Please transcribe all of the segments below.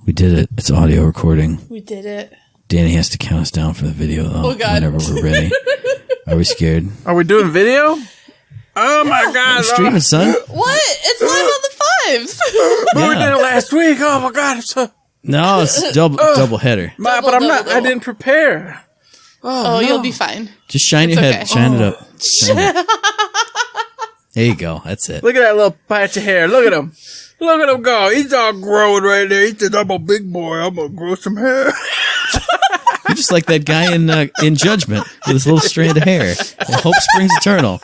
We did it. It's audio recording. We did it. Danny has to count us down for the video, though. Oh, God. Whenever we're ready. Are we scared? Are we doing video? Oh, my God. We're streaming, son. What? It's live on the fives. But we did it last week. Oh, my God. I'm so... No, it's double header. But I'm not. I didn't prepare. Oh, you'll be fine. Just shine your head. okay. Shine it up. Shine it. There you go. That's it. Look at that little patch of hair. Look at him. Look at him go. He's all growing right there. He said, I'm a big boy. I'm going to grow some hair. You're just like that guy in Judgment with his little strand of hair. Hope springs eternal.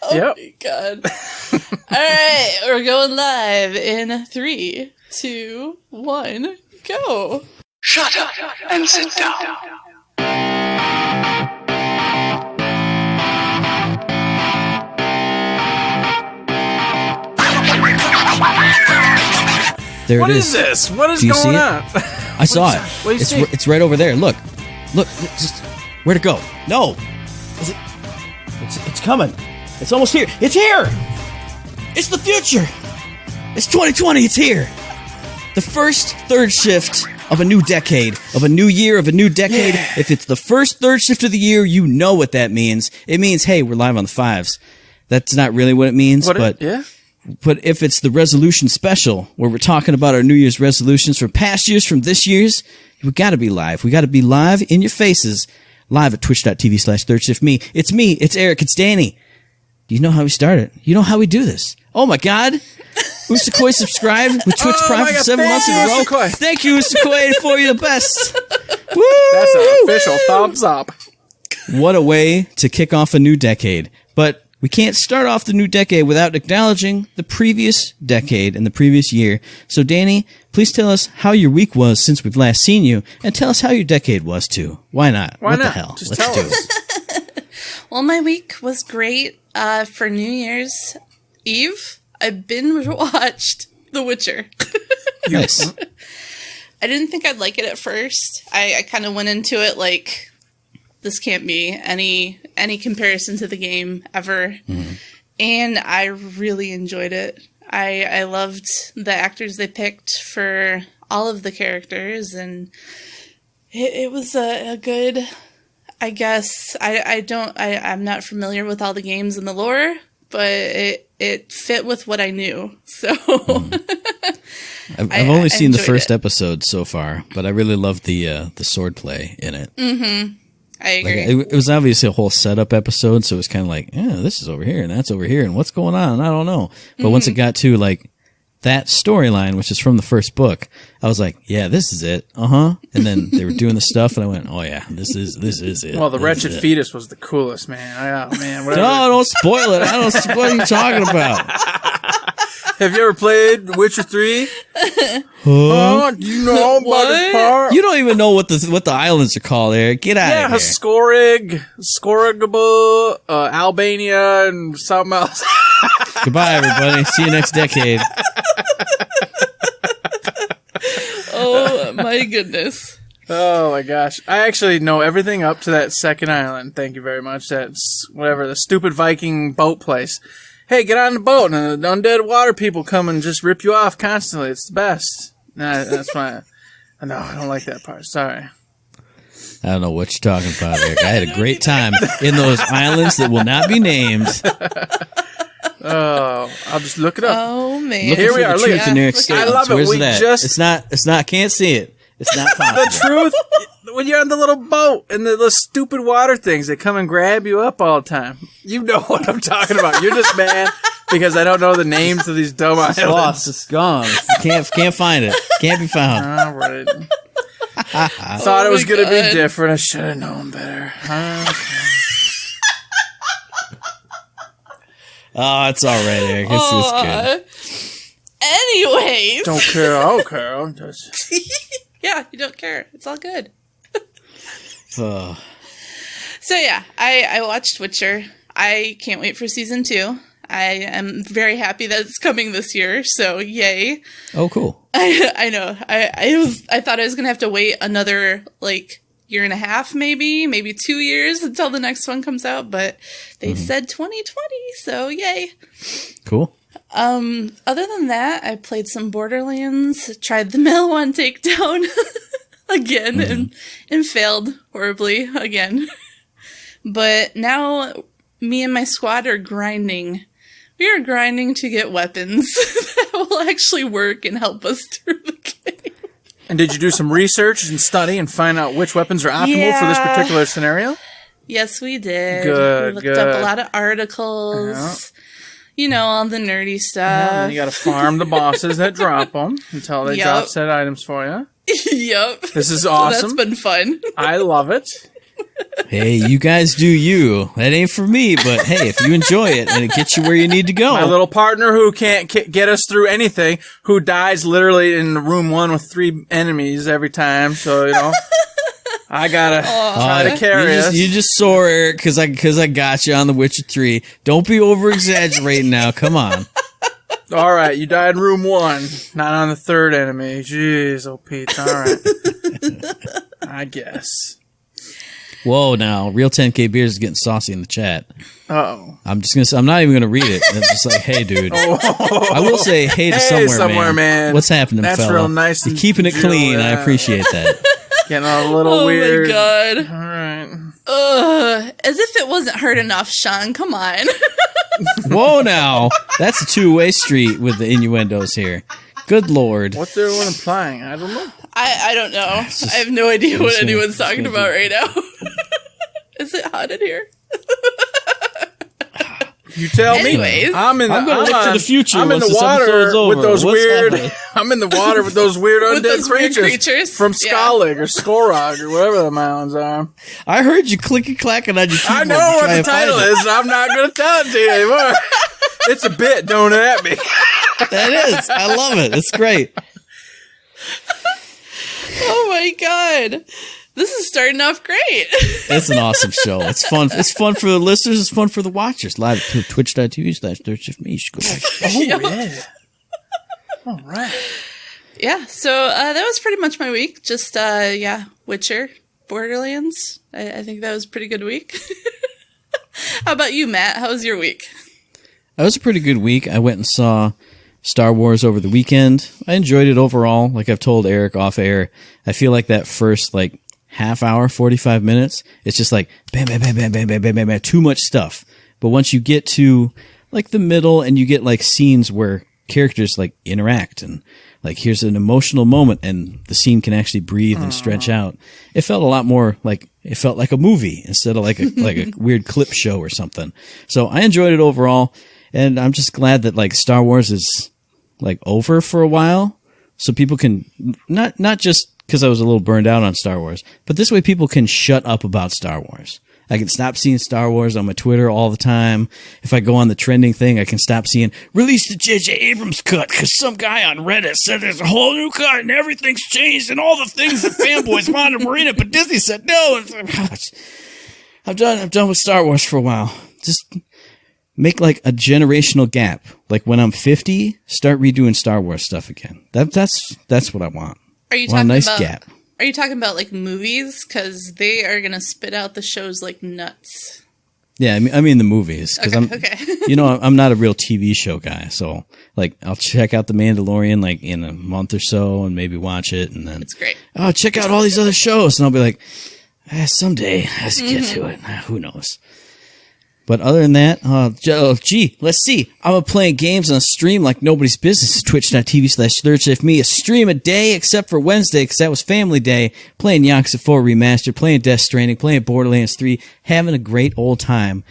Oh, my God. All right. We're going live in 3, 2, 1, go. Shut up and sit down. There What it is this? What is Do you see going it? on? I saw it. What do you see? It's right over there. Look. Just where'd it go? No. Is it? It's coming. It's almost here. It's here. It's the future. It's 2020. It's here. The first third shift of a new decade, of a new year, of a new decade. Yeah. If it's the first third shift of the year, you know what that means. It means, hey, we're live on the fives. That's not really what it means, but if it's the resolution special, where we're talking about our New Year's resolutions from past years, from this year's, we got to be live. We got to be live in your faces, live at twitch.tv/ThirdShiftMe. It's me. It's Eric. It's Danny. Do you know how we started? You know how we do this? Oh, my God. Usakoi subscribed with Twitch Prime for 7 months in a row. Usakoi. Thank you, Usakoi, for you the best. Woo! That's an official thumbs up. What a way to kick off a new decade. But we can't start off the new decade without acknowledging the previous decade and the previous year. So, Danny, please tell us how your week was since we've last seen you, and tell us how your decade was, too. Why not? Why what not? the hell? Just Let's tell do us. it. Well, my week was great. For New Year's Eve, I binge watched The Witcher. Nice. I didn't think I'd like it at first. I kind of went into it like, this can't be any comparison to the game ever. Mm-hmm. And I really enjoyed it. I loved the actors they picked for all of the characters, and it was a good, I guess, I'm not familiar with all the games and the lore, but it fit with what I knew. So I've only seen the first it. episode so far, but I really loved the sword play in it. Mm-hmm. I agree. Like, it was obviously a whole setup episode, so it was kind of like, yeah, this is over here and that's over here, and what's going on? I don't know. But once it got to like that storyline, which is from the first book, I was like, yeah, this is it. And then they were doing the stuff, and I went, oh yeah, this is it. Well, the This wretched is it. fetus was the coolest, man. Oh, man. Whatever. No, don't spoil it. What are you talking about? Have you ever played Witcher 3? Oh, do you know about this part? You don't even know what the islands are called, Eric. Get out of here. Skorigable, Albania, and something else. Goodbye, everybody. See you next decade. Oh, my goodness. Oh my gosh. I actually know everything up to that second island. Thank you very much. That's whatever, the stupid Viking boat place. Hey, get on the boat, and the undead water people come and just rip you off constantly. It's the best. Nah, that's fine. No, I don't like that part. Sorry. I don't know what you're talking about, Eric. I had a great time in those islands that will not be named. Oh, I'll just look it up. Oh, man. Looking Here for we the are. truth Look, in Eric's I statements. love it. Where's We it at? just- It's not, can't see it. It's not possible. The truth, when you're on the little boat and the little stupid water things that come and grab you up all the time. You know what I'm talking about. You're just mad because I don't know the names of these dumb It's islands. lost. It's gone. Can't find it. Can't be found. All right. Thought it was my going to be God. different. I should have known better. Okay. Oh, it's all right, Eric. It's good. Anyways. Don't care. I don't care. I'm just... Yeah, you don't care. It's all good. Oh. So yeah, I watched Witcher. I can't wait for season 2. I am very happy that it's coming this year, so yay. Oh, cool. I know. I thought I was gonna have to wait another year and a half, maybe 2 years until the next one comes out, but they said 2020, so yay. Cool. Other than that, I played some Borderlands, tried the Male 1 takedown again and failed horribly again. But now me and my squad are grinding. We are grinding to get weapons that will actually work and help us through the game. And did you do some research and study and find out which weapons are optimal for this particular scenario? Yes, we did. Good, we looked up a lot of articles. Yeah. You know, all the nerdy stuff. Yeah, you got to farm the bosses that drop them until they drop said items for you. Yep. This is awesome. So that's been fun. I love it. Hey, you guys do you. That ain't for me, but hey, if you enjoy it and it gets you where you need to go. My little partner who can't get us through anything, who dies literally in room 1 with 3 enemies every time, so, you know. I gotta try to carry us. You just sore, Eric, because I got you on The Witcher 3. Don't be over-exaggerating now. Come on. All right, you died in room 1, not on the 3rd enemy. Jeez, oh Pete. All right. I guess. Whoa, now, Real 10K Beers is getting saucy in the chat. Uh-oh. I'm not even gonna read it. I'm just like, hey, dude. I will say hey to somewhere, man. What's happening, That's fella? Real nice. You're keeping it clean. I appreciate that. Getting a little weird. Oh my god. All right. As if it wasn't hard enough, Sean. Come on. Whoa, now. That's a two-way street with the innuendos here. Good lord. What's everyone implying? I don't know. I don't know. I have no idea what anyone's talking about right now. Is it hot in here? You tell me. I'm gonna look to the future. I'm in the water with those weird. I'm in the water with those weird undead creatures from Skollig or Skorog or whatever the mountains are. I heard you clicky clacking on your keyboard. I know what the title is, and I'm not going to tell it to you anymore. It's a bit, don't it, at me? That is. I love it. It's great. Oh my god. This is starting off great. It's an awesome show. It's fun. It's fun for the listeners. It's fun for the watchers. Live at twitch.tv/ThirstShiftMe. Yeah. All right. Yeah. So that was pretty much my week. Just Witcher, Borderlands. I think that was a pretty good week. How about you, Matt? How was your week? That was a pretty good week. I went and saw Star Wars over the weekend. I enjoyed it overall. Like I've told Eric off air, I feel like that first half hour, 45 minutes, it's just like bam, bam, bam, bam, bam, bam, bam, bam, bam, too much stuff. But once you get to the middle and you get scenes where characters interact and here's an emotional moment and the scene can actually breathe and stretch out, it felt a lot more it felt like a movie instead of like a weird clip show or something. So I enjoyed it overall, and I'm just glad that Star Wars is over for a while, so people can not just because I was a little burned out on Star Wars, but this way people can shut up about Star Wars. I can stop seeing Star Wars on my Twitter all the time. If I go on the trending thing, I can stop seeing release the J.J. Abrams cut because some guy on Reddit said there's a whole new cut and everything's changed and all the things that fanboys wanted were in it, but Disney said no. I'm done with Star Wars for a while. Just make a generational gap. When I'm 50, start redoing Star Wars stuff again. That's what I want. Are you talking about gap? Are you talking about movies? Because they are gonna spit out the shows like nuts. Yeah, I mean the movies. Because okay. I'm not a real TV show guy, so I'll check out The Mandalorian in a month or so and maybe watch it, and then it's great. Oh, check out all these other shows, and I'll be like, someday as I get to it. Who knows? But other than that, let's see. I'm playing games on a stream like nobody's business. Twitch.tv/ThirstShiftMe. A stream a day except for Wednesday because that was family day. Playing Yakuza 4 Remastered, playing Death Stranding, playing Borderlands 3, having a great old time.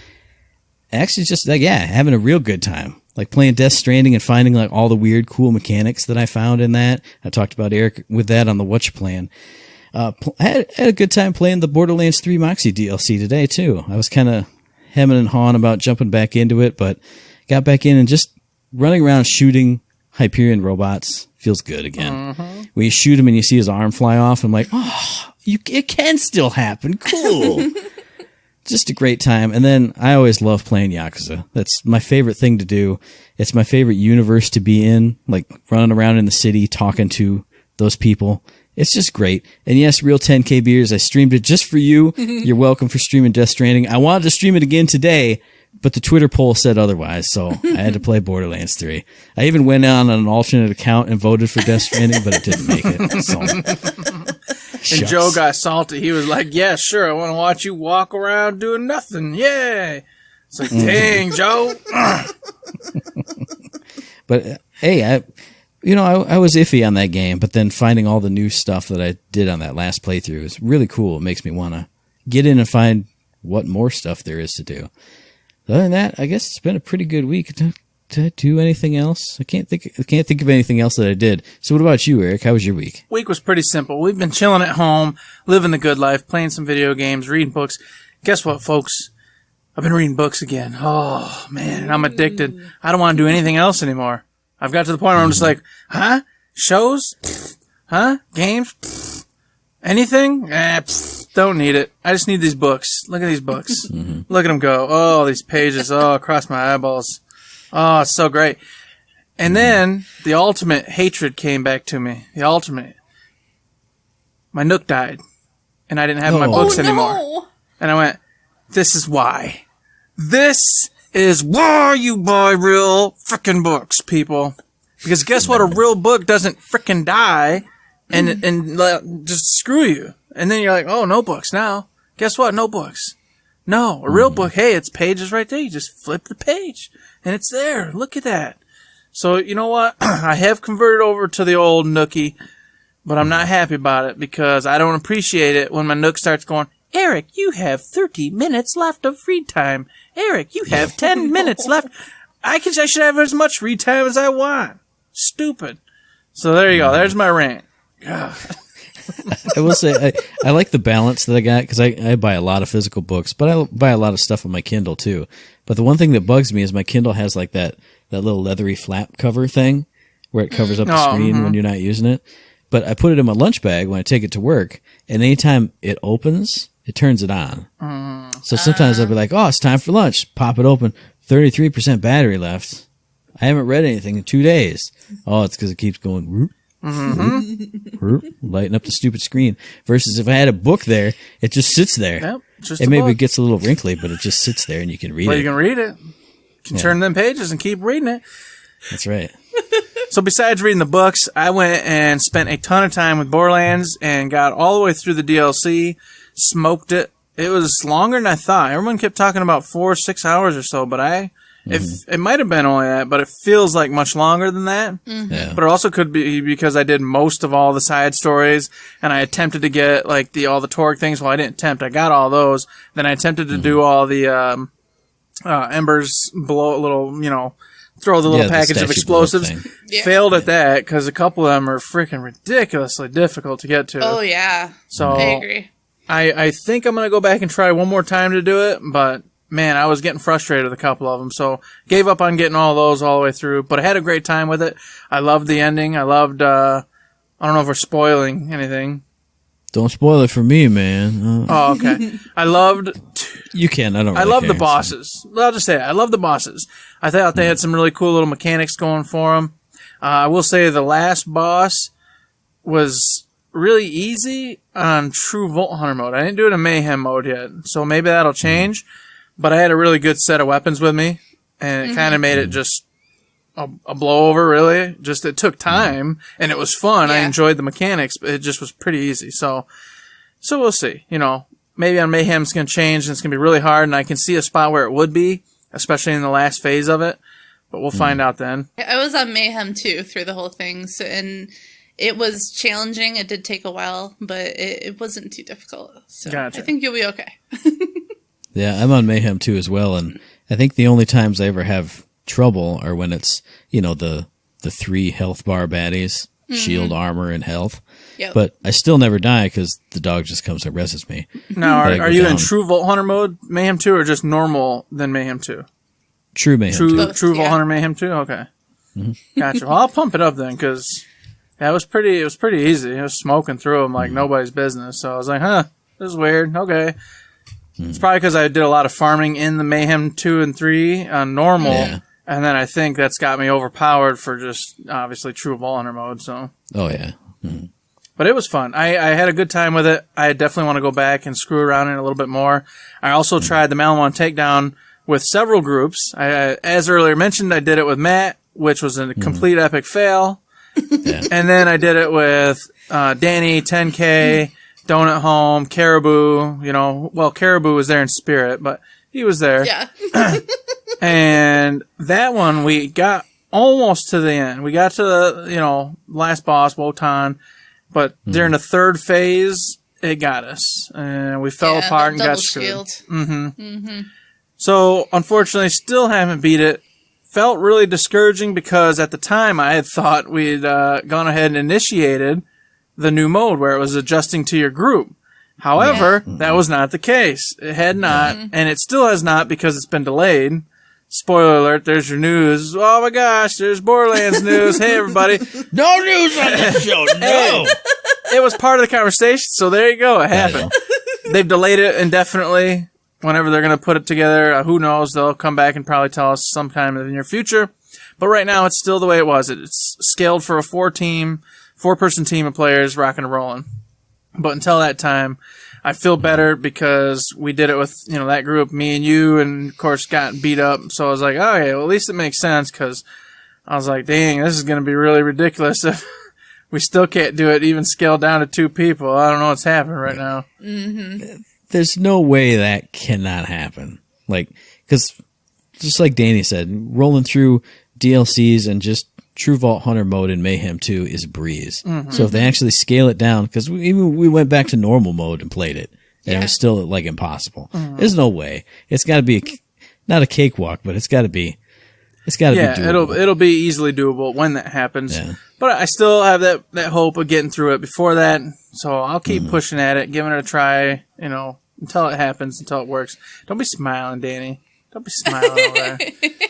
Actually, just having a real good time. Playing Death Stranding and finding all the weird, cool mechanics that I found in that. I talked about Eric with that on the What You Plan. I had a good time playing the Borderlands 3 Moxie DLC today too. I was kind of hemming and hawing about jumping back into it, but got back in and just running around shooting Hyperion robots feels good again. When you shoot him and you see his arm fly off, I'm like, it can still happen. Cool. Just a great time. And then I always love playing Yakuza. That's my favorite thing to do. It's my favorite universe to be in, running around in the city talking to those people. It's just great. And yes, Real 10K Beers, I streamed it just for you. You're welcome for streaming Death Stranding. I wanted to stream it again today, But the Twitter poll said otherwise, so I had to play Borderlands 3. I even went on an alternate account and voted for Death Stranding, but it didn't make it. So. And Joe got salty. He was like, yeah, sure, I want to watch you walk around doing nothing. Yay. It's like, dang, Joe. But, hey, I was iffy on that game, but then finding all the new stuff that I did on that last playthrough is really cool. It makes me want to get in and find what more stuff there is to do. Other than that, I guess it's been a pretty good week. Did I do anything else? I can't think of anything else that I did. So what about you, Eric? How was your week? Week was pretty simple. We've been chilling at home, living the good life, playing some video games, reading books. Guess what, folks? I've been reading books again. Oh, man, I'm addicted. I don't want to do anything else anymore. I've got to the point where I'm just like, huh? Shows? Pfft. Huh? Games? Pfft. Anything? Don't need it. I just need these books. Look at these books. Look at them go. Oh, these pages. Oh, across my eyeballs. Oh, it's so great. And then the ultimate hatred came back to me. The ultimate. My Nook died. And I didn't have my books anymore. No. And I went, this is why. This is why you buy real frickin' books, people. Because guess what? A real book doesn't frickin' die and just screw you. And then you're like, oh, no books now. Guess what? No books. No, a real book, hey, its pages right there. You just flip the page and it's there. Look at that. So, you know what? I have converted over to the old Nookie, but I'm not happy about it because I don't appreciate it when my Nook starts going, Eric, you have 30 minutes left of free time. Eric, you have 10 minutes left. I should have as much free time as I want. Stupid. So there you go. There's my rant. God. I will say I like the balance that I got because I buy a lot of physical books, but I buy a lot of stuff on my Kindle too. But the one thing that bugs me is my Kindle has like that little leathery flap cover thing where it covers up the screen when you're not using it. But I put it in my lunch bag when I take it to work, and anytime it opens, it turns it on. So sometimes I'll be like, oh, it's time for lunch. Pop it open. 33% battery left. I haven't read anything in 2 days. Oh, it's because it keeps going whoop. Lighting up the stupid screen. Versus if I had a book there, it just sits there. Yep, just it maybe gets a little wrinkly, but it just sits there and you can read it. Well, you can read it. You can turn them pages and keep reading it. That's right. So besides reading the books, I went and spent a ton of time with Borderlands and got all the way through the DLC, smoked it. It was longer than I thought. Everyone kept talking about 4 or 6 hours or so, but it might have been only that, but it feels like much longer than that. Yeah. But it also could be because I did most of all the side stories, and I attempted to get like all the Torgue things. Well, I didn't attempt; I got all those. Then I attempted to do all the embers, blow a little, throw the little package of explosives. Yeah. Failed at that because a couple of them are freaking ridiculously difficult to get to. Oh yeah, So I agree. I think I'm gonna go back and try one more time to do it, but. Man, I was getting frustrated with a couple of them, so gave up on getting all those all the way through. But I had a great time with it. I loved the ending. I loved, I don't know if we're spoiling anything. Don't spoil it for me, man. Oh, okay. I loved... You can, I don't really I love care, the bosses. I'll just say it. I love the bosses. I thought they had some really cool little mechanics going for them. I will say the last boss was really easy on True Vault Hunter mode. I didn't do it in Mayhem mode yet, so maybe that'll change. But I had a really good set of weapons with me, and it kind of made it just a blowover, really. Just it took time, and it was fun. Yeah. I enjoyed the mechanics, but it just was pretty easy. So we'll see. Maybe on Mayhem it's going to change, and it's going to be really hard, and I can see a spot where it would be, especially in the last phase of it. But we'll find out then. I was on Mayhem too through the whole thing, and it was challenging. It did take a while, but it wasn't too difficult. So Gotcha. I think you'll be okay. Yeah, I'm on Mayhem too as well, and I think the only times I ever have trouble are when it's, the 3 health bar baddies, shield, armor, and health. Yep. But I still never die because the dog just comes and rests me. Now, I go are you in down. True Vault Hunter mode, Mayhem 2, or just normal, then Mayhem 2? True Mayhem. True Both, Vault yeah. Hunter Mayhem 2? Okay. Gotcha. Well, I'll pump it up then, because it was pretty easy. I was smoking through them like nobody's business. So I was like, this is weird. Okay. It's probably because I did a lot of farming in the Mayhem 2 and 3 on normal, and then I think that's got me overpowered for just, obviously, True Vault Hunter mode, so. Oh, yeah. But it was fun. I had a good time with it. I definitely want to go back and screw around in it a little bit more. I also tried the Malawan Takedown with several groups. As earlier mentioned, I did it with Matt, which was a complete epic fail. Yeah. And then I did it with Danny, 10K, Donut Home, Caribou. Caribou was there in spirit, but he was there. Yeah. And that one, we got almost to the end. We got to the, last boss, Wotan, but during the third phase, it got us. And we fell apart and got screwed. So, unfortunately, still haven't beat it. Felt really discouraging because at the time I had thought we'd gone ahead and initiated the new mode where it was adjusting to your group. However, that was not the case. It had not, and it still has not because it's been delayed. Spoiler alert, there's your news. Oh my gosh, there's Borderlands news. Hey everybody. No news on this show, no! It was part of the conversation, so there you go, it happened. They've delayed it indefinitely. Whenever they're going to put it together, who knows? They'll come back and probably tell us sometime in the near future. But right now, it's still the way it was. It's scaled for a four-person team of players rocking and rolling. But until that time, I feel better because we did it with that group, me and you, and of course got beat up. So I was like, okay, well, at least it makes sense because I was like, dang, this is going to be really ridiculous if we still can't do it, even scaled down to 2 people. I don't know what's happening right now. Mm-hmm. There's no way that cannot happen. Because just like Danny said, rolling through DLCs and just True Vault Hunter mode in Mayhem 2 is a breeze. Mm-hmm. So if they actually scale it down, because we went back to normal mode and played it, and it was still impossible. Mm-hmm. There's no way. It's got to be not a cakewalk, but it's got to be. It's got to be doable. It'll be easily doable when that happens. Yeah. But I still have that hope of getting through it before that. So I'll keep pushing at it, giving it a try, until it happens, until it works. Don't be smiling, Danny. Don't be smiling over there.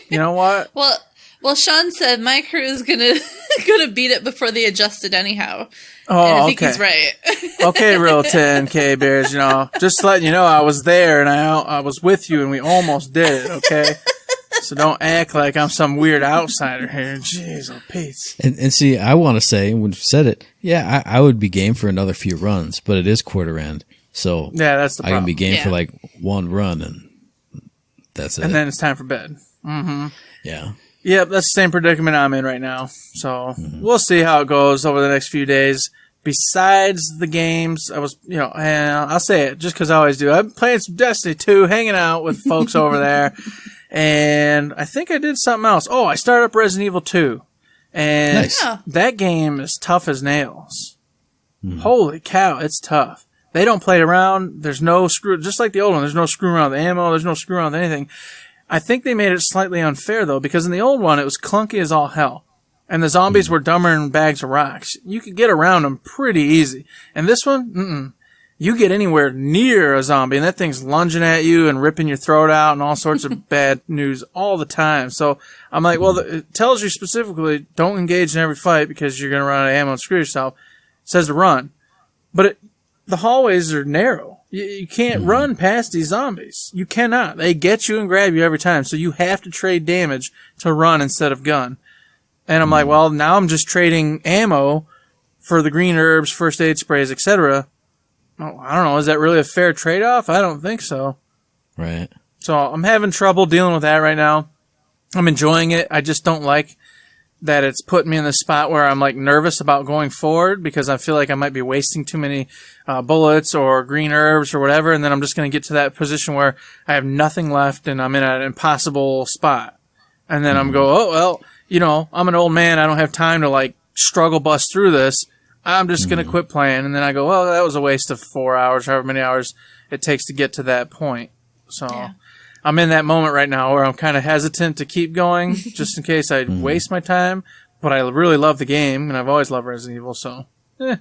You know what? Well, Sean said my crew is gonna beat it before they adjust it anyhow. Oh, and I think he's right. Okay, real 10K Bears, just letting you know I was there and I was with you and we almost did it, okay? So don't act like I'm some weird outsider here. Jeez, oh Pete. And see, I want to say, when you said it, I would be game for another few runs, but it is quarter end. So that's the problem. I can be game for one run and that's it. And then it's time for bed. Mm-hmm. Yeah. Yep, that's the same predicament I'm in right now. So we'll see how it goes over the next few days. Besides the games, I was, and I'll say it just because I always do. I'm playing some Destiny 2, hanging out with folks over there. And I think I did something else. Oh, I started up Resident Evil 2. And that game is tough as nails. Holy cow, it's tough. They don't play around. There's no screw, just like the old one, there's no screw around with the ammo. There's no screw around with anything. I think they made it slightly unfair, though, because in the old one, it was clunky as all hell. And the zombies were dumber than bags of rocks. You could get around them pretty easy. And this one, you get anywhere near a zombie, and that thing's lunging at you and ripping your throat out and all sorts of bad news all the time. So I'm like, well, it tells you specifically, don't engage in every fight because you're going to run out of ammo and screw yourself. It says to run. But the hallways are narrow. You can't run past these zombies. You cannot. They get you and grab you every time. So you have to trade damage to run instead of gun. And I'm like, well, now I'm just trading ammo for the green herbs, first aid sprays, etc. Oh, I don't know. Is that really a fair trade-off? I don't think so. Right. So I'm having trouble dealing with that right now. I'm enjoying it. I just don't like that it's put me in the spot where I'm nervous about going forward because I feel like I might be wasting too many bullets or green herbs or whatever, and then I'm just going to get to that position where I have nothing left and I'm in an impossible spot. And then I'm I'm an old man. I don't have time to struggle bust through this. I'm just going to quit playing. And then I go, well, that was a waste of 4 hours, however many hours it takes to get to that point. So I'm in that moment right now where I'm kind of hesitant to keep going just in case I waste my time. But I really love the game, and I've always loved Resident Evil, so Yeah.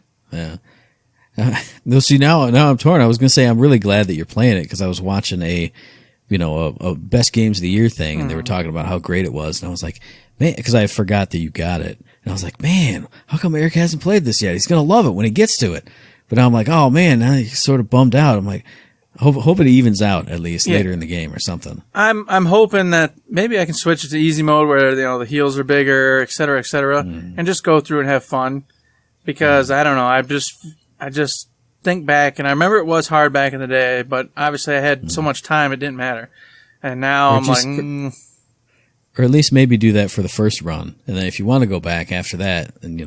See, now I'm torn. I was going to say I'm really glad that you're playing it because I was watching a best games of the year thing, and they were talking about how great it was, and I was like, man, because I forgot that you got it. And I was like, man, how come Eric hasn't played this yet? He's going to love it when he gets to it. But now I'm like, oh man, now he's sort of bummed out. I'm like, hope it evens out at least later in the game or something. I'm hoping that maybe I can switch it to easy mode where the heals are bigger, et cetera, and just go through and have fun. Because I don't know, I just think back, and I remember it was hard back in the day, but obviously I had so much time it didn't matter. And now I'm like... Or at least maybe do that for the first run. And then if you want to go back after that, then,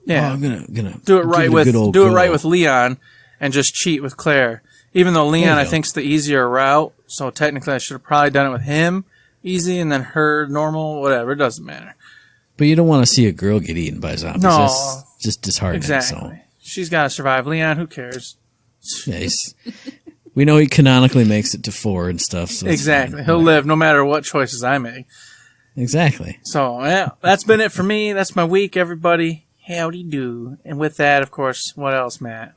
I'm gonna do it right with Leon and just cheat with Claire. Even though Leon, I think, is the easier route. So technically I should have probably done it with him easy and then her normal, whatever. It doesn't matter. But you don't want to see a girl get eaten by zombies. No. That's just disheartening. Exactly. So. She's got to survive. Leon, who cares? Yeah, we know he canonically makes it to 4 and stuff. So exactly. He'll live no matter what choices I make. Exactly. So, yeah, that's been it for me. That's my week, everybody. Howdy do. And with that, of course, what else, Matt?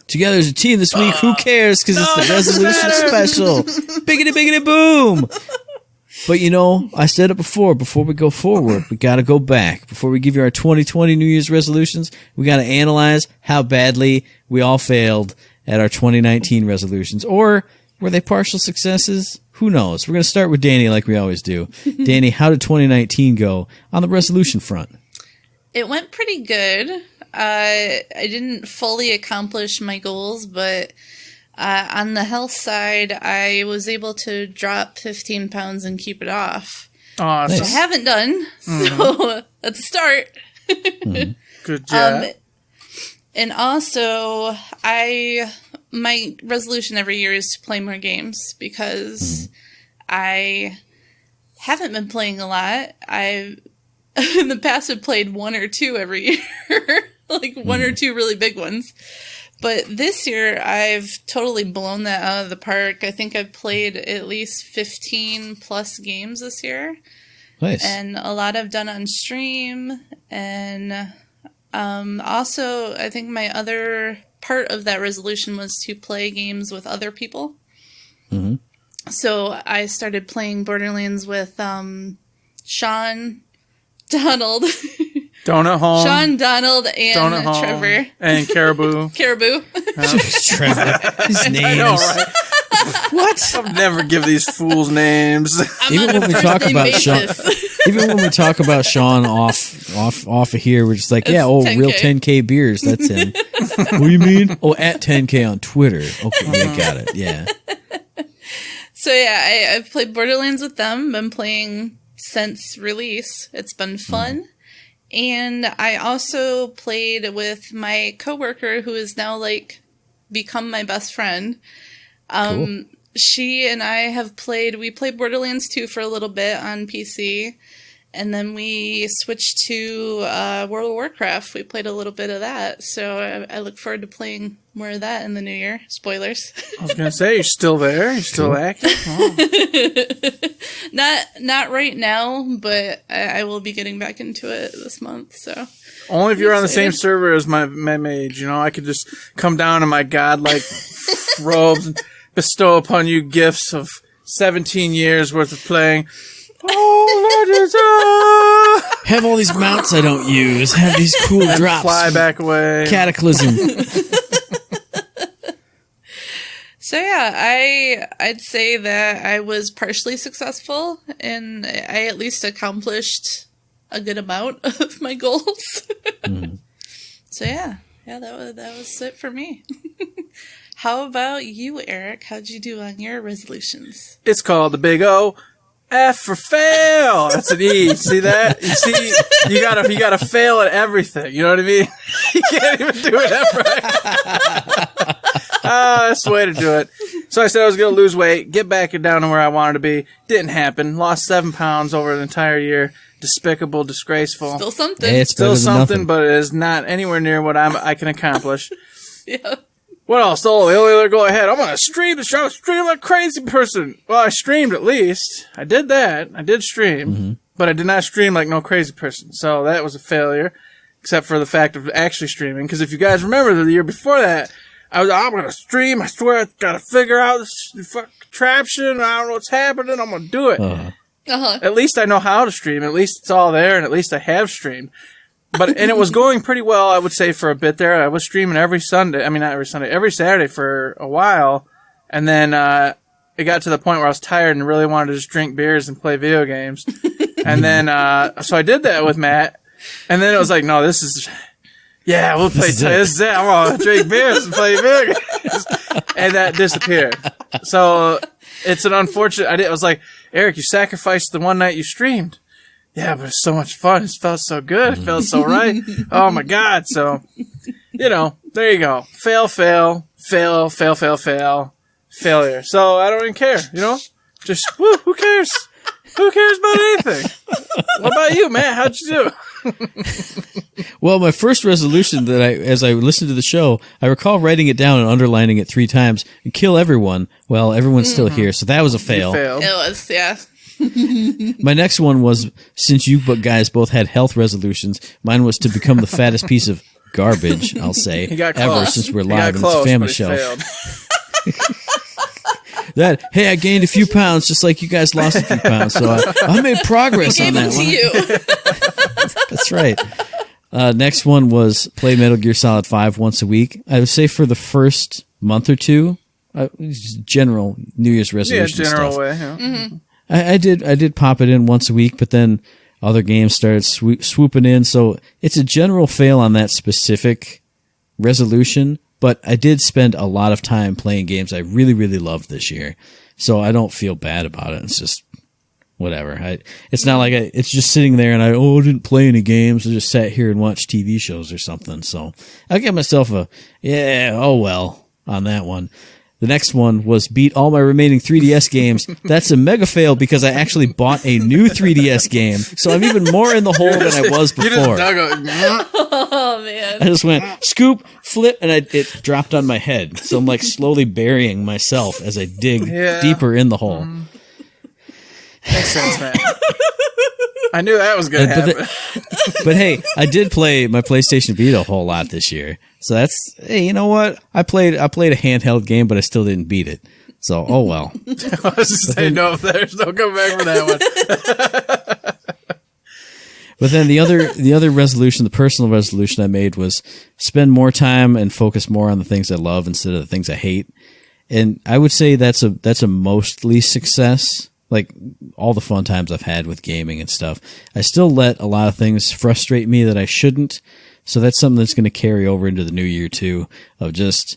Together as a team this week. Who cares? Because it's the resolution special. Biggity, biggity, boom. But, I said it before we go forward, we got to go back. Before we give you our 2020 New Year's resolutions, we got to analyze how badly we all failed at our 2019 resolutions. Or were they partial successes? Who knows? We're going to start with Danny like we always do. Danny, how did 2019 go on the resolution front? It went pretty good. I didn't fully accomplish my goals, but on the health side, I was able to drop 15 pounds and keep it off. Awesome. Which I haven't done, so that's a start. Good job. And also, my resolution every year is to play more games because I haven't been playing a lot. I in the past have played 1 or 2 every year, like 1 or 2 really big ones. But this year, I've totally blown that out of the park. I think I've played at least 15 plus games this year. Nice. And a lot I've done on stream. And also, I think my other part of that resolution was to play games with other people. Mm-hmm. So I started playing Borderlands with Sean, Donald, Donut Home, Sean, Donald, and Trevor. And Caribou. Caribou. Trevor. His names. I know, right? What? I'll never give these fools names. Even when we talk about Sean, even when we talk about Sean off of here, we're just like, it's 10K. Real 10K beers. That's him. What do you mean? Oh, at 10K on Twitter. Okay, yeah, got it. Yeah. So yeah, I've played Borderlands with them. Been playing since release. It's been fun. And I also played with my coworker who is now become my best friend. Cool. She and I we played Borderlands 2 for a little bit on PC. And then we switched to World of Warcraft. We played a little bit of that. So I look forward to playing more of that in the new year. Spoilers. I was going to say, you're still there? You're still active? Oh. Not right now, but I will be getting back into it this month. So only if you're on the same server as my mage. I could just come down in my godlike robes and bestow upon you gifts of 17 years worth of playing. Oh, have all these mounts I don't use. Have these cool and drops. Fly back away. Cataclysm. So yeah, I'd say that I was partially successful, and I at least accomplished a good amount of my goals. So yeah, that was it for me. How about you, Eric? How'd you do on your resolutions? It's called the Big O. F for fail. That's an E. See that? You see, you gotta fail at everything. You know what I mean? You can't even do it F right. That's the way to do it. So I said I was gonna lose weight, get back down to where I wanted to be. Didn't happen. Lost 7 pounds over the entire year. Despicable, disgraceful. Still something. Hey, it's still something, but it is not anywhere near what I can accomplish. Yeah. What else? Oh, the only other go ahead. I'm gonna stream this show. Stream like a crazy person. Well, I streamed at least. I did that. I did stream, but I did not stream like no crazy person. So that was a failure, except for the fact of actually streaming. Because if you guys remember the year before that, I'm gonna stream. I swear I gotta figure out this fucking contraption. I don't know what's happening. I'm gonna do it. At least I know how to stream. At least it's all there, and at least I have streamed. And it was going pretty well, I would say, for a bit there. I was streaming every Sunday. I mean, not every Sunday, every Saturday for a while. And then, it got to the point where I was tired and really wanted to just drink beers and play video games. And then, so I did that with Matt. And then it was like, no, we'll play, this is it. I'm going to drink beers and play video games. And that disappeared. So It's an unfortunate. I was like, Eric, you sacrificed the one night you streamed. Yeah, but it's so much fun. It felt so good. It felt so right. Oh my God. So, there you go. Fail, fail, fail, fail, fail, fail, failure. So I don't even care, just, who cares? Who cares about anything? What about you, Matt? How'd you do? Well, my first resolution that as I listened to the show, I recall writing it down and underlining it 3 times. Kill everyone. Well, everyone's still here, so that was a fail. It was, yeah. My next one was, since you guys both had health resolutions, mine was to become the fattest piece of garbage, I'll say, ever since we're live in this family show. I gained a few pounds just like you guys lost a few pounds, so I made progress on that one. You. That's right. Next one was play Metal Gear Solid 5 once a week. I would say for the first month or two, general New Year's resolution general stuff. way. Yeah. Mm-hmm. I did pop it in once a week, but then other games started swooping in, so it's a general fail on that specific resolution. But I did spend a lot of time playing games I really, really loved this year, so I don't feel bad about it. It's just whatever. It's not like it's just sitting there and I didn't play any games. I just sat here and watched TV shows or something. So I give myself a well on that one. The next one was beat all my remaining 3DS games. That's a mega fail because I actually bought a new 3DS game. So I'm even more in the hole than I was before. You just dug Oh, man. I just went scoop, flip, and it dropped on my head. So I'm like slowly burying myself as I dig deeper in the hole. Makes sense, man. I knew that was going to happen. But hey, I did play my PlayStation Vita a whole lot this year. So that's, hey, you know what? I played a handheld game, but I still didn't beat it. So, oh well. I was just saying, no, there's no come back for that one. But then the other resolution, the personal resolution I made was spend more time and focus more on the things I love instead of the things I hate. And I would say that's a mostly success. Like all the fun times I've had with gaming and stuff, I still let a lot of things frustrate me that I shouldn't. So that's something that's going to carry over into the new year too, of just,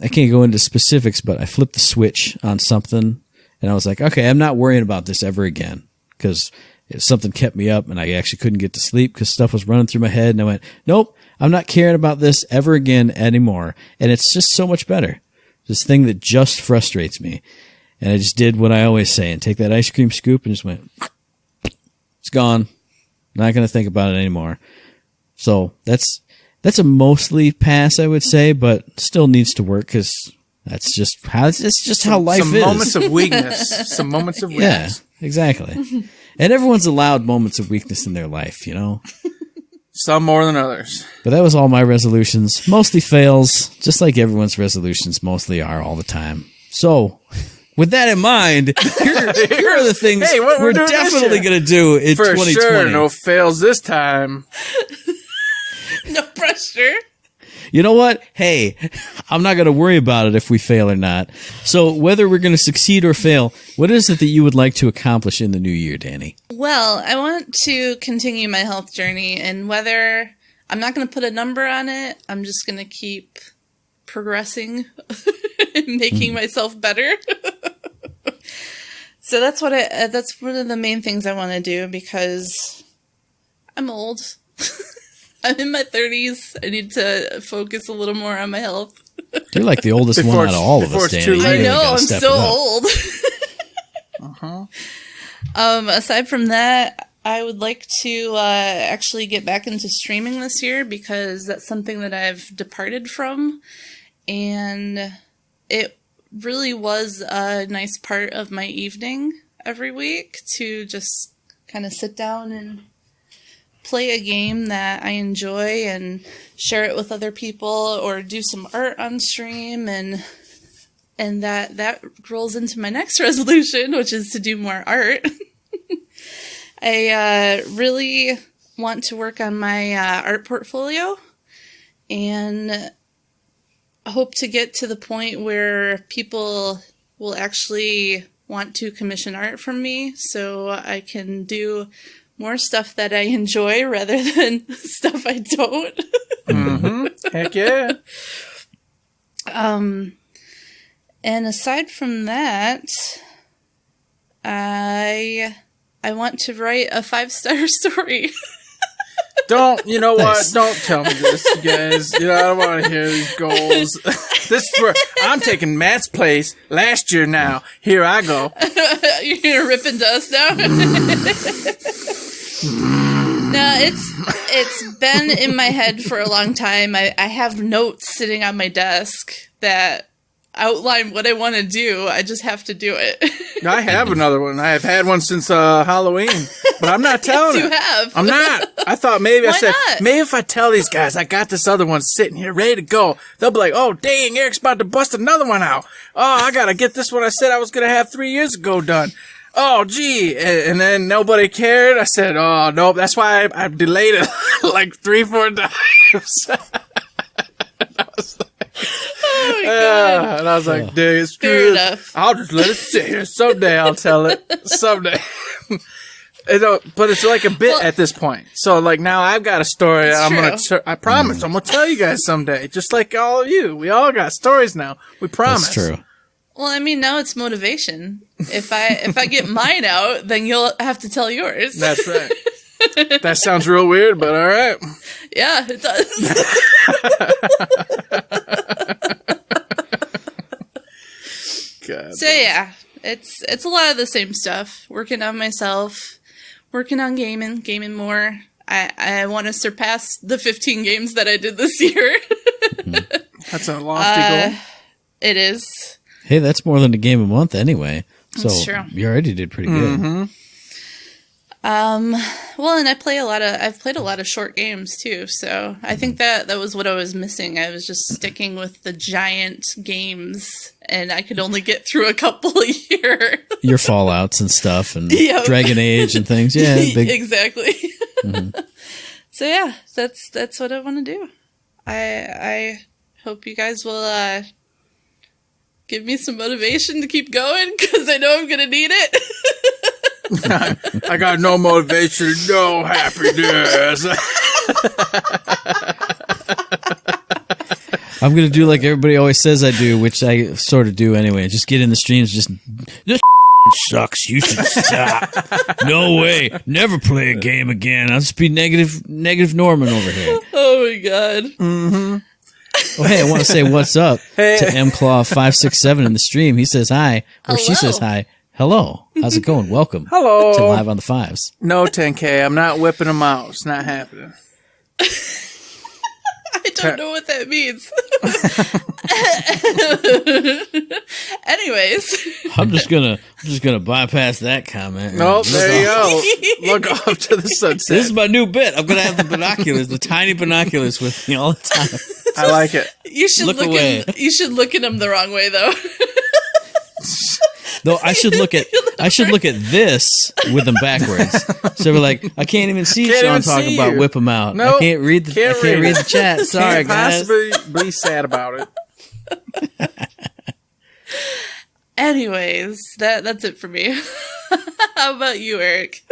I can't go into specifics, but I flipped the switch on something and I was like, okay, I'm not worrying about this ever again, because something kept me up and I actually couldn't get to sleep because stuff was running through my head, and I went, nope, I'm not caring about this ever again anymore. And it's just so much better. This thing that just frustrates me. And I just did what I always say and take that ice cream scoop and just went, it's gone. Not going to think about it anymore. So that's a mostly pass, I would say, but still needs to work because that's just how how life is. Some moments of weakness. Some moments of weakness. Yeah, exactly. And everyone's allowed moments of weakness in their life, Some more than others. But that was all my resolutions. Mostly fails, just like everyone's resolutions mostly are all the time. So, with that in mind, here are the things we're definitely going to do in 2020. For sure, no fails this time. No pressure. You know what? Hey, I'm not going to worry about it if we fail or not. So whether we're going to succeed or fail, what is it that you would like to accomplish in the new year, Danny? Well, I want to continue my health journey, and whether I'm not going to put a number on it, I'm just going to keep progressing and making myself better. So that's one of the main things I want to do, because I'm old. I'm in my 30s. I need to focus a little more on my health. You're like the oldest one out of all of us, Danny. I know, I'm so old. Aside from that, I would like to actually get back into streaming this year, because that's something that I've departed from. And it really was a nice part of my evening every week to just kind of sit down and play a game that I enjoy and share it with other people, or do some art on stream, and that rolls into my next resolution, which is to do more art. I really want to work on my art portfolio, and hope to get to the point where people will actually want to commission art from me, so I can do more stuff that I enjoy rather than stuff I don't. Mm-hmm. Heck yeah. And aside from that, I want to write a 5-star story. You know what? Don't tell me this, you guys. I don't want to hear these goals. This is where I'm taking Matt's place last year now. Here I go. You're going to rip into us now? No, it's been in my head for a long time. I have notes sitting on my desk that outline what I want to do. I just have to do it. I have another one. I have had one since Halloween, but I'm not telling yes, you it. have. I'm not. I thought maybe Why I said not? maybe if I tell these guys I got this other one sitting here ready to go, they'll be like, "Oh, dang, Eric's about to bust another one out. Oh, I gotta get this one I said I was gonna have 3 years ago done. Oh, gee." And then nobody cared. I said, "Oh, no." That's why I delayed it like 3-4 times. Oh my God. And I was like, dang, it's Fair true. enough. I'll just let it sit here. Someday I'll tell it. Someday. But it's like a bit at this point. So like now I've got a story. I promise I'm going to tell you guys someday. Just like all of you. We all got stories now. We promise. That's true. Well, I mean, now it's motivation. If I get mine out, then you'll have to tell yours. That's right. That sounds real weird, but all right. Yeah, it does. God. So yeah, it's a lot of the same stuff. Working on myself, working on gaming more. I want to surpass the 15 games that I did this year. That's a lofty goal. It is. Hey, that's more than a game a month anyway. So That's true. you already did pretty good. Mm-hmm. Well, and I've played a lot of short games too, so I think that was what I was missing. I was just sticking with the giant games, and I could only get through a couple a year. Your Fallouts and stuff, and Yep. Dragon Age and things. Yeah, big. Exactly. Mm-hmm. So yeah, that's what I want to do. I hope you guys will give me some motivation to keep going, because I know I'm gonna need it. I got no motivation, no happiness. I'm gonna do like everybody always says I do, which I sort of do anyway. Just get in the streams. Just this sucks. You should stop. No way. Never play a game again. I'll just be negative Norman over here. Oh my God. Mm-hmm. Oh, hey, I want to say what's up Hey. to mclaw567 in the stream. He says hi, or she Hello. says hi. Hello. How's it going? Welcome. Hello. To Live on the Fives. No 10K. I'm not whipping them out. It's not happening. I don't know what that means. Anyways. I'm just gonna bypass that comment. Oh, there you go. Look off to the sunset. This is my new bit. I'm gonna have the binoculars, the tiny binoculars with me all the time. I like it. You should Look look away. you should look at them the wrong way though. Though I should look at this with them backwards. So we're like, I can't even see Can't Sean even talking see about you. whip them out. Nope. I can't read the chat. Sorry, Can't guys. possibly be sad about it. Anyways, that's it for me. How about you, Eric?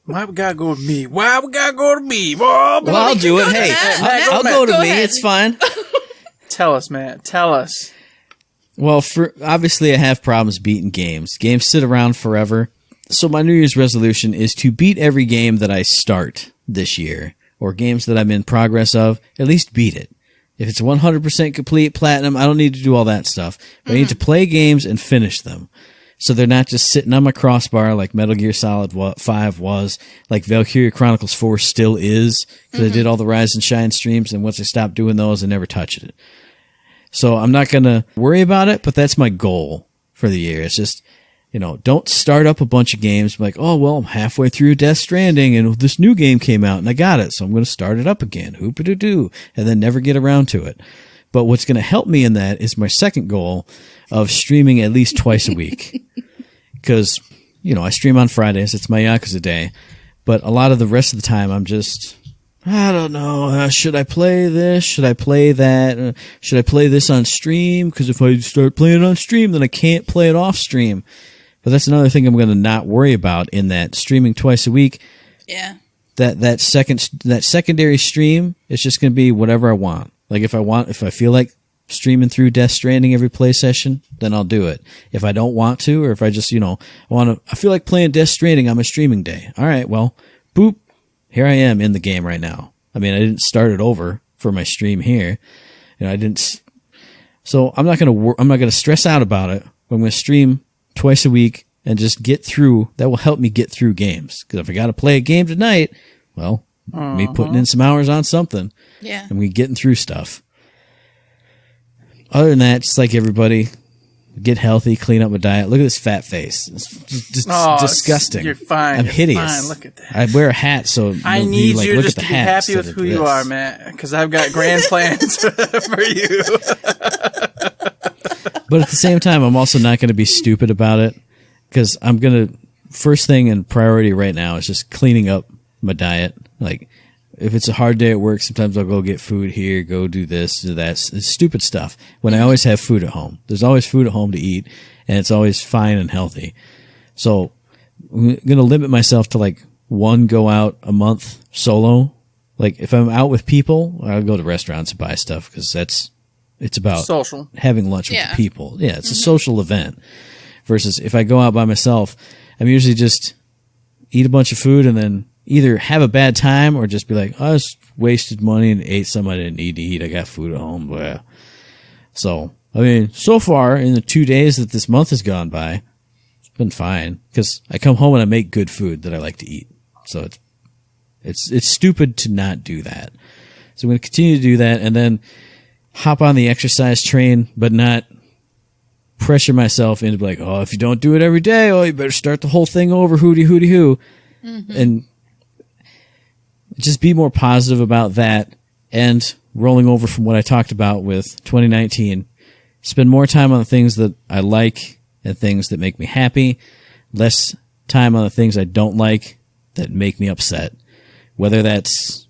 Why we gotta go with me? Why we gotta go to me? Oh, Well, I'll do it. Hey, I'll go to Go me. ahead. It's fine. Tell us, man. Tell us. Well, obviously I have problems beating games. Games sit around forever. So my New Year's resolution is to beat every game that I start this year, or games that I'm in progress of, at least beat it. If it's 100% complete platinum, I don't need to do all that stuff. But I need to play games and finish them. So they're not just sitting on my crossbar like Metal Gear Solid 5 was, like Valkyria Chronicles 4 still is, because I did all the Rise and Shine streams, and once I stopped doing those, I never touched it. So I'm not going to worry about it, but that's my goal for the year. It's just, don't start up a bunch of games like, oh, well, I'm halfway through Death Stranding and this new game came out and I got it. So I'm going to start it up again, hoop-a-doo-doo, and then never get around to it. But what's going to help me in that is my second goal of streaming at least twice a week. Because, I stream on Fridays. It's my Yakuza day. But a lot of the rest of the time, I'm just, I don't know. Should I play this? Should I play that? Should I play this on stream? Because if I start playing on stream, then I can't play it off stream. But that's another thing I'm going to not worry about in that streaming twice a week. Yeah. That secondary stream is just going to be whatever I want. Like if I feel like streaming through Death Stranding every play session, then I'll do it. If I don't want to, or if I just, I feel like playing Death Stranding on my streaming day. All right, well, boop, here I am in the game right now. I mean, I didn't start it over for my stream here. I didn't. So I'm not gonna stress out about it. I'm gonna stream twice a week and just get through. That will help me get through games. Because if I got to play a game tonight, well, me putting in some hours on something. Yeah. And we getting through stuff. Other than that, just like everybody, get healthy, clean up my diet. Look at this fat face. It's just disgusting. You're fine. I'm hideous. Fine. Look at that. I wear a hat, so I need you look just at the to be hat happy with who you are, Matt, because I've got grand plans for you. But at the same time, I'm also not going to be stupid about it, because I'm going to, first thing and priority right now is just cleaning up my diet. Like, if it's a hard day at work, sometimes I'll go get food here, go do this, do that. It's stupid stuff. When I always have food at home. There's always food at home to eat, and it's always fine and healthy. So I'm going to limit myself to like one go out a month solo. Like if I'm out with people, I'll go to restaurants and buy stuff because it's about social, having lunch with the people. Yeah, it's a social event. Versus if I go out by myself, I'm usually just eat a bunch of food and then either have a bad time or just be like, I just wasted money and ate something I didn't need to eat. I got food at home. Blah. So, I mean, so far in the 2 days that this month has gone by, it's been fine because I come home and I make good food that I like to eat. So it's stupid to not do that. So I'm going to continue to do that and then hop on the exercise train, but not pressure myself into like, oh, if you don't do it every day, oh, you better start the whole thing over, hooty hoo. Mm-hmm. And just be more positive about that and rolling over from what I talked about with 2019. Spend more time on the things that I like and things that make me happy, less time on the things I don't like that make me upset. Whether that's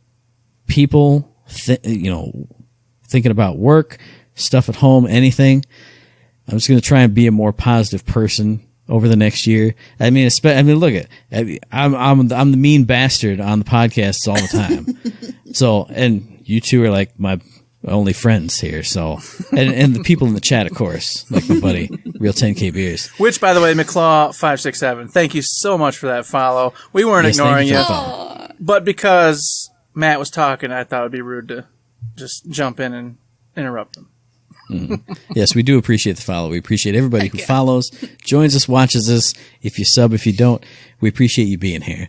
people, thinking about work, stuff at home, anything. I'm just going to try and be a more positive person over the next year. I mean, look I'm the mean bastard on the podcasts all the time. So, and you two are like my only friends here. So, and the people in the chat, of course, like my buddy, Real 10K Beers. Which, by the way, McClaw567, thank you so much for that follow. We weren't ignoring you, but because Matt was talking, I thought it'd be rude to just jump in and interrupt him. Mm-hmm. Yes, we do appreciate the follow. We appreciate everybody who follows, joins us, watches us. If you sub, if you don't, we appreciate you being here.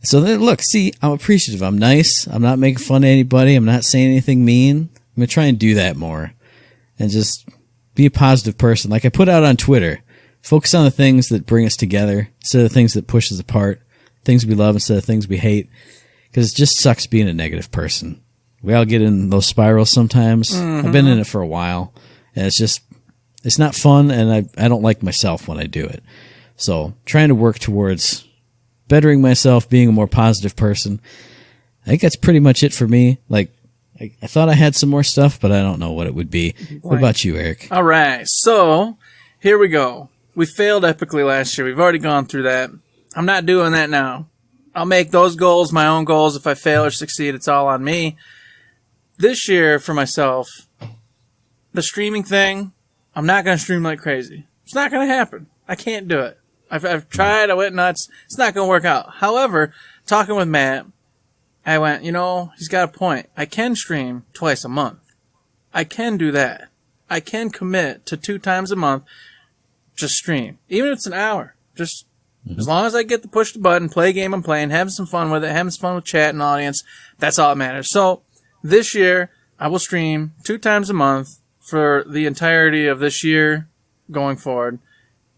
So then, look, see, I'm appreciative. I'm nice. I'm not making fun of anybody. I'm not saying anything mean. I'm going to try and do that more and just be a positive person. Like I put out on Twitter, focus on the things that bring us together instead of the things that push us apart, things we love instead of things we hate, because it just sucks being a negative person. We all get in those spirals sometimes. Mm-hmm. I've been in it for a while, and it's not fun, and I don't like myself when I do it. So trying to work towards bettering myself, being a more positive person. I think that's pretty much it for me. Like, I thought I had some more stuff, but I don't know what it would be. What about you, Eric? All right, so here we go. We failed epically last year. We've already gone through that. I'm not doing that now. I'll make those goals my own goals. If I fail or succeed, it's all on me. This year, for myself, the streaming thing, I'm not going to stream like crazy. It's not going to happen. I can't do it. I've tried. I went nuts. It's not going to work out. However, talking with Matt, I went, he's got a point. I can stream twice a month. I can do that. I can commit to 2 times a month, just stream. Even if it's an hour. Just as long as I get to push the button, play a game I'm playing, having some fun with it, having some fun with chat and audience, that's all that matters. So, this year, I will stream 2 times a month for the entirety of this year going forward,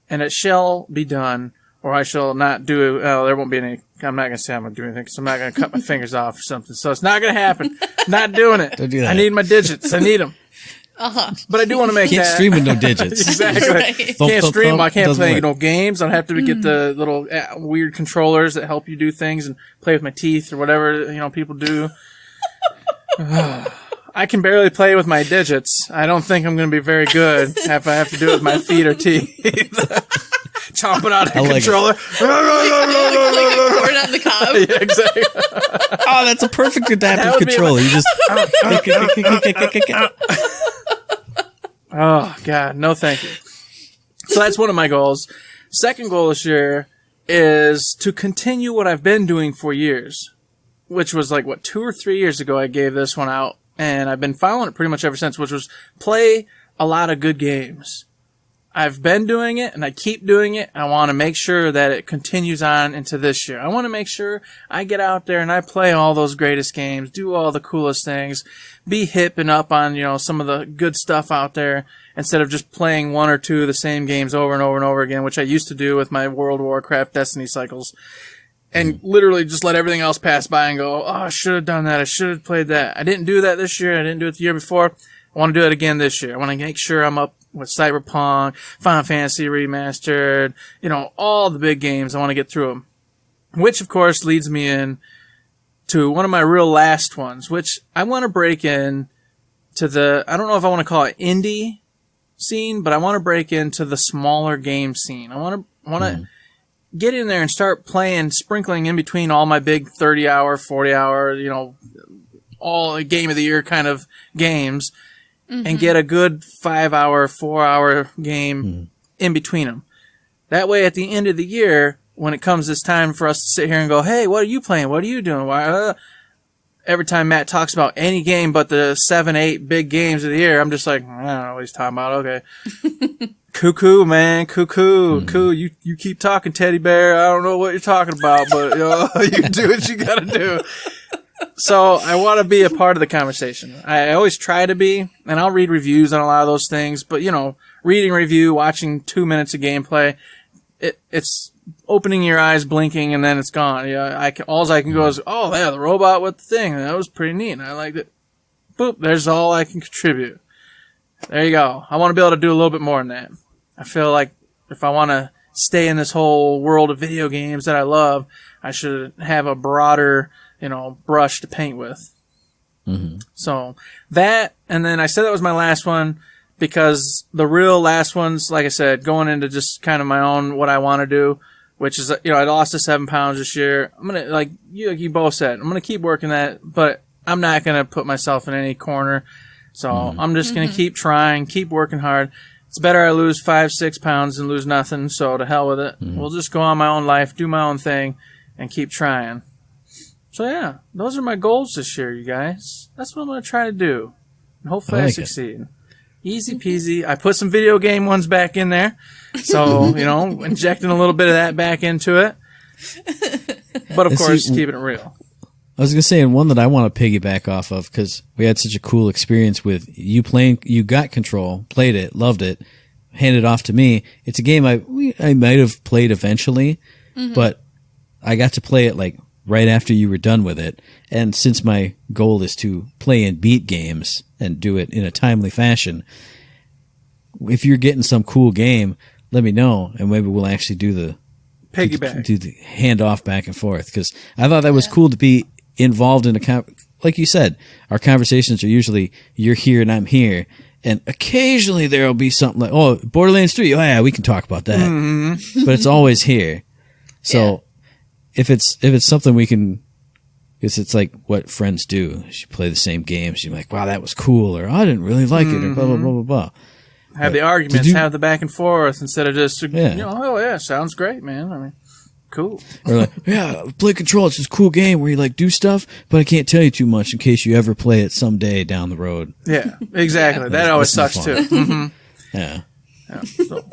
and it shall be done, or I shall not do it. There won't be any. I'm not going to say I'm going to do anything, because I'm not going to cut my fingers off or something. So it's not going to happen. Not doing it. Don't do that. I need my digits. I need them. But I do want to make can't that. Stream with no digits. Exactly. Right. Can't stream. I can't play work. no games. I don't have to get the little weird controllers that help you do things and play with my teeth or whatever people do. I can barely play with my digits. I don't think I'm going to be very good if I have to do it with my feet or teeth. Chomping out a controller. Like corn on the cob. Yeah, exactly. Oh, that's a perfect adaptive controller. You just Oh, God. No, thank you. So that's one of my goals. Second goal this year is to continue what I've been doing for years, which was 2 or 3 years ago I gave this one out, and I've been following it pretty much ever since, which was play a lot of good games. I've been doing it, and I keep doing it. I want to make sure that it continues on into this year. I want to make sure I get out there and I play all those greatest games, do all the coolest things, be hip and up on, some of the good stuff out there, instead of just playing one or two of the same games over and over and over again, which I used to do with my World of Warcraft Destiny cycles. And literally just let everything else pass by and go, oh, I should have done that. I should have played that. I didn't do that this year. I didn't do it the year before. I want to do it again this year. I want to make sure I'm up with Cyberpunk, Final Fantasy Remastered, all the big games. I want to get through them. Which, of course, leads me in to one of my real last ones, which I want to break in to the, I don't know if I want to call it indie scene, but I want to break into the smaller game scene. I want to get in there and start playing, sprinkling in between all my big 30-hour, 40-hour, all game of the year kind of games, and get a good 5-hour, 4-hour game in between them. That way, at the end of the year, when it comes this time for us to sit here and go, hey, what are you playing? What are you doing? Why? Every time Matt talks about any game but the 7, 8 big games of the year, I'm just like, I don't know what he's talking about. Okay. Cuckoo, man. Cuckoo. Cool. You keep talking, teddy bear. I don't know what you're talking about, but you do what you gotta do. So I want to be a part of the conversation. I always try to be, and I'll read reviews on a lot of those things, but reading a review, watching 2 minutes of gameplay, it's opening your eyes, blinking, and then it's gone. All I can go is, oh yeah, the robot with the thing. That was pretty neat. I liked it. Boop. There's all I can contribute. There you go. I want to be able to do a little bit more than that. I feel like if I want to stay in this whole world of video games that I love, I should have a broader, brush to paint with. So that, and then I said that was my last one because the real last one's, like I said, going into just kind of my own, what I want to do, which is, I lost 7 pounds this year. I'm going to, like you both said, I'm going to keep working that, but I'm not going to put myself in any corner. So I'm just going to keep trying, keep working hard. It's better I lose 5-6 pounds than lose nothing. So to hell with it. We'll just go on my own life, do my own thing, and keep trying. So yeah, those are my goals this year, you guys. That's what I'm going to try to do. And hopefully I succeed. Easy peasy. I put some video game ones back in there. So, injecting a little bit of that back into it. But of course, keeping it real. I was going to say, and one that I want to piggyback off of, because we had such a cool experience with you playing, you got Control, played it, loved it, handed it off to me. It's a game I might have played eventually, but I got to play it right after you were done with it. And since my goal is to play and beat games and do it in a timely fashion, if you're getting some cool game, let me know, and maybe we'll actually do the piggyback, do the handoff back and forth. Because I thought that was cool to be involved in like you said, our conversations are usually you're here and I'm here, and occasionally there'll be something like, oh, Borderlands 3, oh yeah, we can talk about that, but it's always here. So if it's something we can, it's like what friends do. You play the same games, you're like, wow, that was cool, or I didn't really like it, or blah blah blah blah blah. Have the arguments, have the back and forth instead of just oh yeah, sounds great, man. I mean, cool. Or like, yeah, play Control. It's this cool game where you do stuff, but I can't tell you too much in case you ever play it someday down the road. Yeah, exactly. That always sucks too. Yeah. So,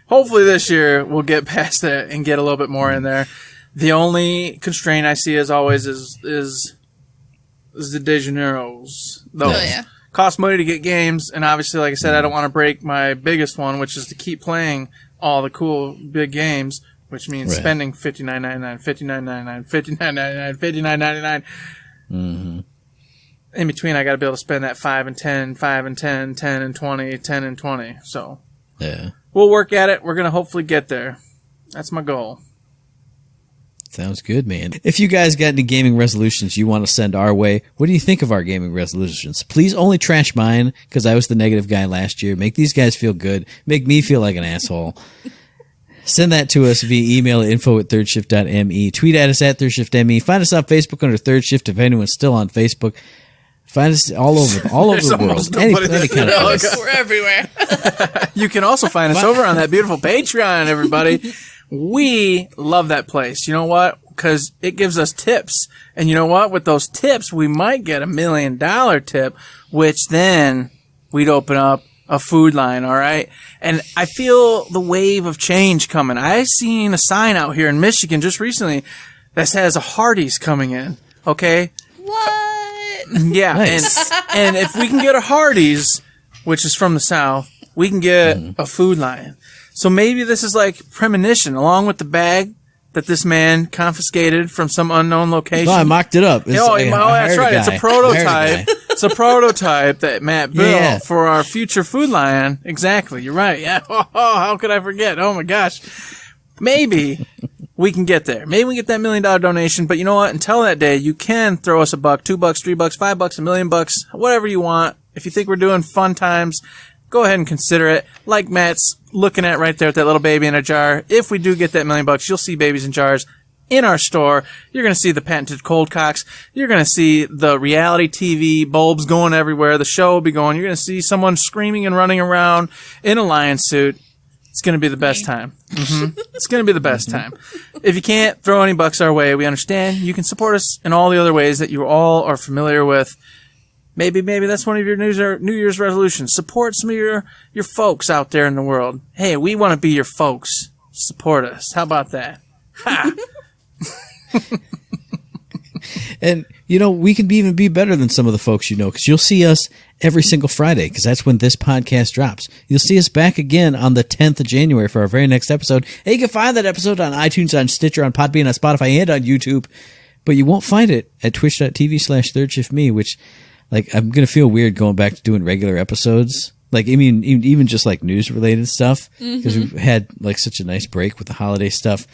hopefully this year we'll get past that and get a little bit more in there. The only constraint I see, as always, is the DeJaneiro's. Those cost money to get games, and obviously, like I said, I don't want to break my biggest one, which is to keep playing all the cool big games. Which means spending $59.99, $59.99, $59.99, $59.99. In between, I got to be able to spend that 5 and 10, 5 and 10, 10 and 20, 10 and 20. So we'll work at it. We're going to hopefully get there. That's my goal. Sounds good, man. If you guys got any gaming resolutions you want to send our way, what do you think of our gaming resolutions? Please only trash mine, because I was the negative guy last year. Make these guys feel good. Make me feel like an asshole. Send that to us via email at info@thirdshift.me. Tweet at us at ThirdShiftME. Find us on Facebook under Third Shift if anyone's still on Facebook. Find us all over the world. Any kind of place. We're everywhere. You can also find us over on that beautiful Patreon, everybody. We love that place. You know what? Because it gives us tips. And you know what? With those tips, we might get $1 million tip, which then we'd open up a food line, all right? And I feel the wave of change coming. I seen a sign out here in Michigan just recently that says a Hardee's coming in, okay? What? Yeah, Nice. and if we can get a Hardee's, which is from the South, we can get a food line. So maybe this is like premonition, along with the bag that this man confiscated from some unknown location. Oh, I mocked it up. That's right. It's a prototype. It's a prototype that Matt built for our future food line. Exactly. You're right. Yeah. Oh, how could I forget? Oh my gosh. Maybe we can get there. Maybe we get that $1 million donation. But you know what? Until that day, you can throw us $1, $2, $3, $5, $1 million, whatever you want. If you think we're doing fun times, go ahead and consider it. Like Matt's looking at right there at that little baby in a jar. If we do get that $1 million, you'll see babies in jars in our store. You're going to see the patented cold cocks. You're going to see the reality TV bulbs going everywhere. The show will be going. You're going to see someone screaming and running around in a lion suit. It's going to be the best time. It's going to be the best time. If you can't throw any bucks our way, we understand. You can support us in all the other ways that you all are familiar with. Maybe that's one of your New Year's resolutions. Support some of your folks out there in the world. Hey, we want to be your folks. Support us. How about that? Ha! And, you know, we can even be better than some of the folks you know, because you'll see us every single Friday, because that's when this podcast drops. You'll see us back again on the 10th of January for our very next episode. And you can find that episode on iTunes, on Stitcher, on Podbean, on Spotify, and on YouTube. But you won't find it at twitch.tv/ThirdShiftMe, which, like, I'm going to feel weird going back to doing regular episodes. Like, I mean, even just, like, news-related stuff, because we've had, like, such a nice break with the holiday stuff.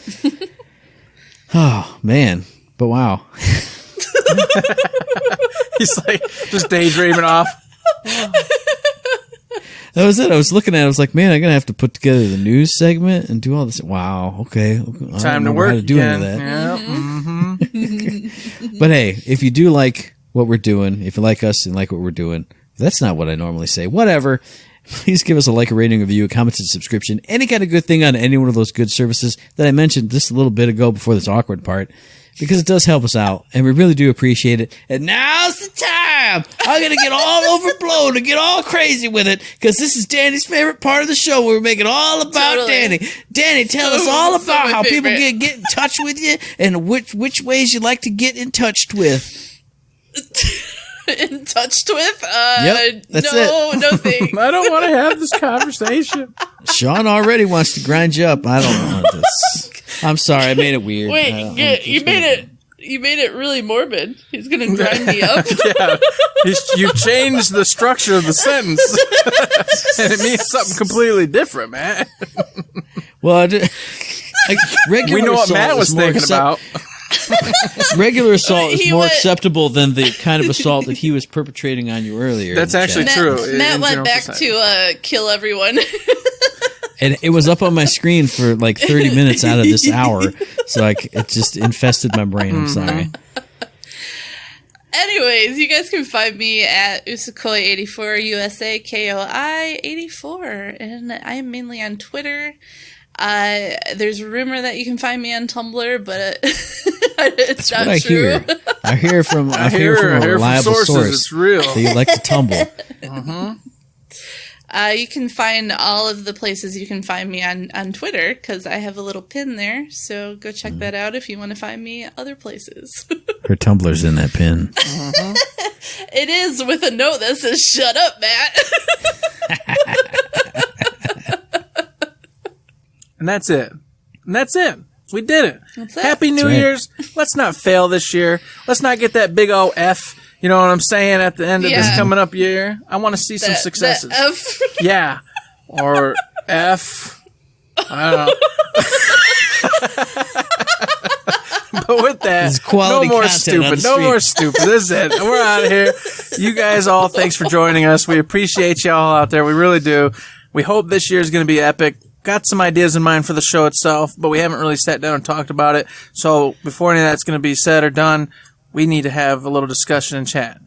Oh, man. But wow. He's like just daydreaming off. That was it. I was looking at it. I was like, man, I'm going to have to put together the news segment and do all this. Wow. Okay. Time to work. How to do any of that. Yeah. But hey, if you do like what we're doing, if you like us and like what we're doing, that's not what I normally say. Whatever. Please give us a like, a rating, a review, a comment, and subscription. Any kind of good thing on any one of those good services that I mentioned just a little bit ago before this awkward part, because it does help us out, and we really do appreciate it. And now's the time! I'm going to get all overblown and get all crazy with it, because this is Danny's favorite part of the show, where we make it all about Danny. Danny, tell us all about how people get in touch with you, and which ways you like to get in touch with. In touch with? Yep, that's it. No thanks. I don't want to have this conversation. Sean already wants to grind you up. I don't want this. I'm sorry, I made it weird. Wait, you made it really morbid. He's gonna grind me up. Yeah, you changed the structure of the sentence, and it means something completely different, man. Well, we know what Matt was thinking about. Regular assault is more acceptable than the kind of assault that he was perpetrating on you earlier. That's actually true. Matt went back to kill everyone. And it was up on my screen for like 30 minutes out of this hour, so it just infested my brain. I'm sorry. Anyways, you guys can find me at Usakoi84, USAKOI 84, and I'm mainly on Twitter. There's a rumor that you can find me on Tumblr, but it's not true. I hear from a reliable source. It's real. That you like to tumble. You can find all of the places you can find me on Twitter, because I have a little pin there. So go check that out if you want to find me other places. Her Tumblr's in that pin. It is, with a note that says, "Shut up, Matt." And that's it. We did it. Happy New That's right. Year's. Let's not fail this year. Let's not get that big old F. You know what I'm saying? At the end of this coming up year, I want to see some successes. F. Yeah. Or F. I don't know. But with that, no more stupid. No more stupid. This is it. We're out of here. You guys all, thanks for joining us. We appreciate y'all out there. We really do. We hope this year is going to be epic. Got some ideas in mind for the show itself, but we haven't really sat down and talked about it. So before any of that's going to be said or done, we need to have a little discussion and chat.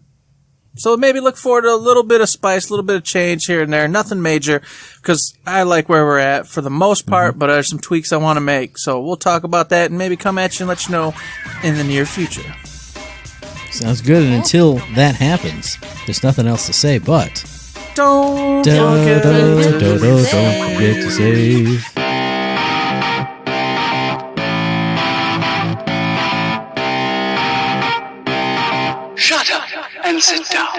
So maybe look forward to a little bit of spice, a little bit of change here and there. Nothing major, because I like where we're at for the most part, but there's some tweaks I want to make. So we'll talk about that and maybe come at you and let you know in the near future. Sounds good. And until that happens, there's nothing else to say but... Don't forget to save. Shut up and sit down.